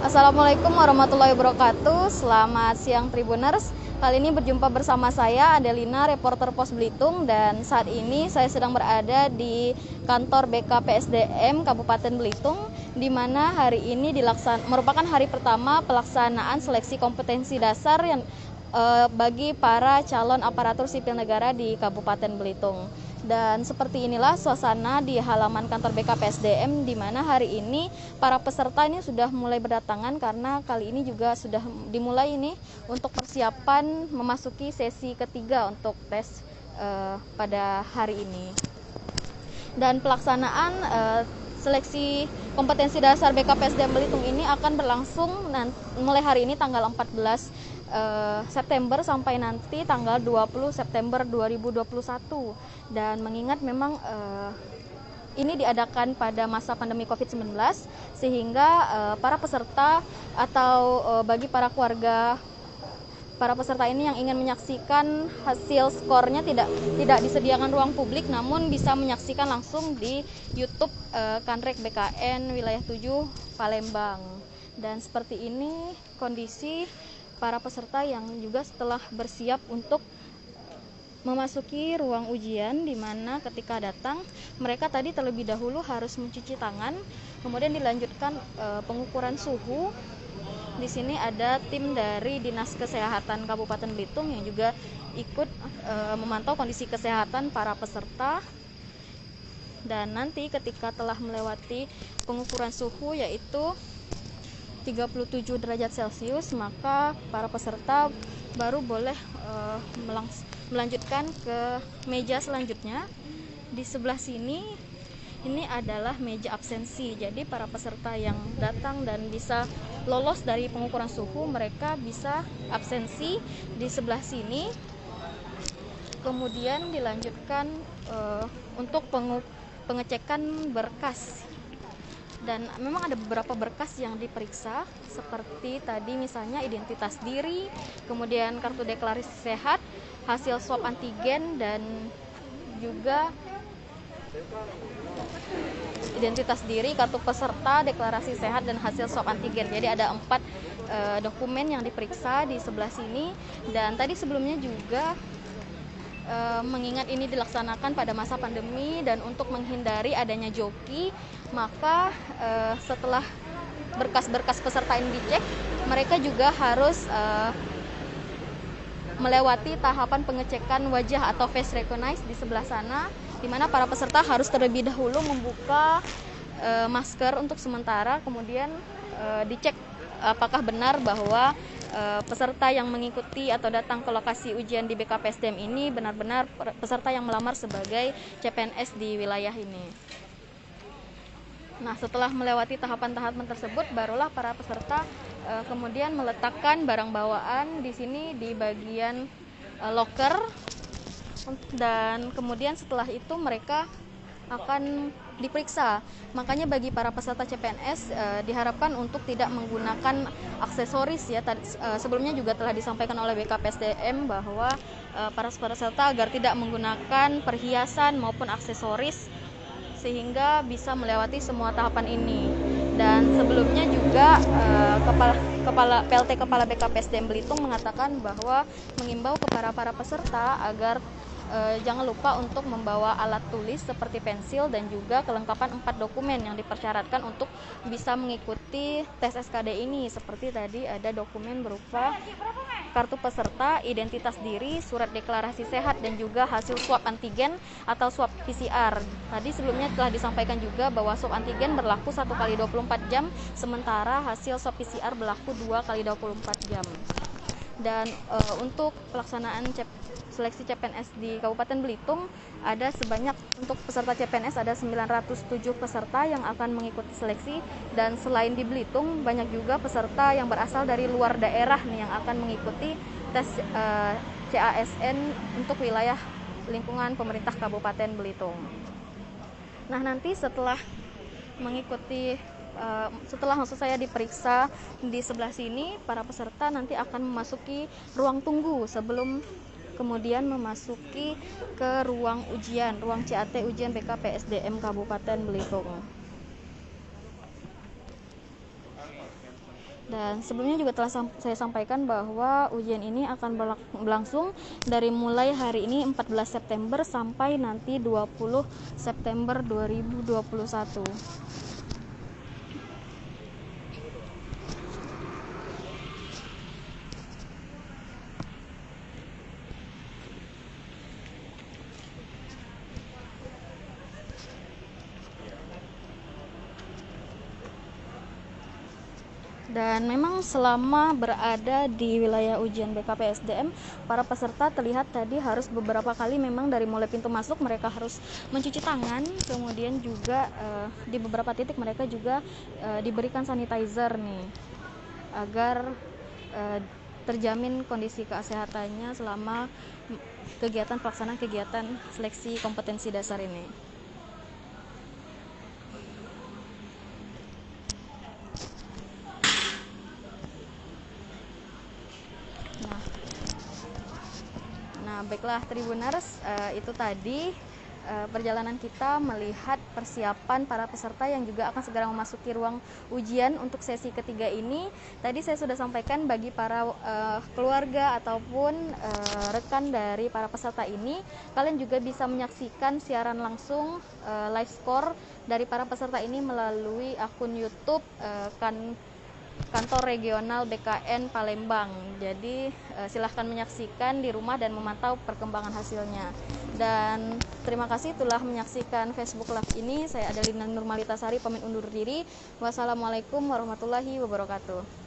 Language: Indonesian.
Assalamualaikum warahmatullahi wabarakatuh. Selamat siang Tribuners. Kali ini berjumpa bersama saya Adelina, reporter Pos Belitung, dan saat ini saya sedang berada di kantor BKPSDM Kabupaten Belitung, di mana hari ini merupakan hari pertama pelaksanaan seleksi kompetensi dasar yang bagi para calon aparatur sipil negara di Kabupaten Belitung. Dan seperti inilah suasana di halaman kantor BKPSDM, di mana hari ini para peserta ini sudah mulai berdatangan karena kali ini juga sudah dimulai ini untuk persiapan memasuki sesi ketiga untuk tes pada hari ini. Dan pelaksanaan seleksi kompetensi dasar BKPSDM Belitung ini akan berlangsung mulai hari ini tanggal 14 September sampai nanti tanggal 20 September 2021. Dan mengingat memang ini diadakan pada masa pandemi COVID-19, sehingga para peserta atau bagi para keluarga para peserta ini yang ingin menyaksikan hasil skornya tidak disediakan ruang publik, namun bisa menyaksikan langsung di YouTube Kanrek BKN Wilayah 7 Palembang. Dan seperti ini kondisi para peserta yang juga setelah bersiap untuk memasuki ruang ujian, di mana ketika datang mereka tadi terlebih dahulu harus mencuci tangan, kemudian dilanjutkan pengukuran suhu. Di sini ada tim dari Dinas Kesehatan Kabupaten Belitung yang juga ikut memantau kondisi kesehatan para peserta. Dan nanti ketika telah melewati pengukuran suhu yaitu 37 derajat Celcius, maka para peserta baru boleh melanjutkan ke meja selanjutnya. Di sebelah sini ini adalah meja absensi. Jadi para peserta yang datang dan bisa lolos dari pengukuran suhu, mereka bisa absensi di sebelah sini. Kemudian dilanjutkan untuk pengecekan berkas. Dan memang ada beberapa berkas yang diperiksa, seperti tadi misalnya identitas diri, kemudian kartu deklarasi sehat, hasil swab antigen, dan juga identitas diri, kartu peserta, deklarasi sehat, dan hasil swab antigen. Jadi ada 4 dokumen yang diperiksa di sebelah sini. Dan tadi sebelumnya juga mengingat ini dilaksanakan pada masa pandemi dan untuk menghindari adanya joki, maka setelah berkas-berkas peserta ini dicek, mereka juga harus melewati tahapan pengecekan wajah atau face recognize di sebelah sana, di mana para peserta harus terlebih dahulu membuka masker untuk sementara, kemudian dicek apakah benar bahwa peserta yang mengikuti atau datang ke lokasi ujian di BKPSDM ini benar-benar peserta yang melamar sebagai CPNS di wilayah ini. Nah, setelah melewati tahapan-tahapan tersebut, barulah para peserta kemudian meletakkan barang bawaan di sini di bagian loker, dan kemudian setelah itu mereka akan diperiksa. Makanya bagi para peserta CPNS diharapkan untuk tidak menggunakan aksesoris ya. Sebelumnya juga telah disampaikan oleh BKPSDM bahwa para peserta agar tidak menggunakan perhiasan maupun aksesoris sehingga bisa melewati semua tahapan ini. Dan sebelumnya juga PLT Kepala BKPSDM Belitung mengatakan bahwa mengimbau kepada para peserta agar jangan lupa untuk membawa alat tulis seperti pensil dan juga kelengkapan 4 dokumen yang dipersyaratkan untuk bisa mengikuti tes SKD ini. Seperti tadi ada dokumen berupa kartu peserta, identitas diri, surat deklarasi sehat, dan juga hasil swab antigen atau swab PCR. Tadi sebelumnya telah disampaikan juga bahwa swab antigen berlaku 1 kali 24 jam, sementara hasil swab PCR berlaku 2 kali 24 jam. Dan untuk pelaksanaan seleksi CPNS di Kabupaten Belitung untuk peserta CPNS ada 907 peserta yang akan mengikuti seleksi, dan selain di Belitung banyak juga peserta yang berasal dari luar daerah nih yang akan mengikuti tes CASN untuk wilayah lingkungan pemerintah Kabupaten Belitung. Nah, nanti setelah maksud saya diperiksa di sebelah sini, para peserta nanti akan memasuki ruang tunggu sebelum kemudian memasuki ke ruang ujian, ruang CAT ujian BKPSDM Kabupaten Belitung. Dan sebelumnya juga telah saya sampaikan bahwa ujian ini akan berlangsung dari mulai hari ini 14 September sampai nanti 20 September 2021. Dan memang selama berada di wilayah ujian BKPSDM, para peserta terlihat tadi harus beberapa kali memang dari mulai pintu masuk mereka harus mencuci tangan, kemudian juga di beberapa titik mereka juga diberikan sanitizer nih, agar terjamin kondisi kesehatannya selama pelaksanaan kegiatan seleksi kompetensi dasar ini. Nah, baiklah Tribuners, itu tadi perjalanan kita melihat persiapan para peserta yang juga akan segera memasuki ruang ujian untuk sesi ketiga ini. Tadi saya sudah sampaikan bagi para keluarga ataupun rekan dari para peserta ini, kalian juga bisa menyaksikan siaran langsung live score dari para peserta ini melalui akun YouTube Kantor Regional BKN Palembang. Jadi silahkan menyaksikan di rumah dan memantau perkembangan hasilnya. Dan terima kasih telah menyaksikan Facebook Live ini. Saya Adelina Nurmalitasari pamit undur diri. Wassalamualaikum warahmatullahi wabarakatuh.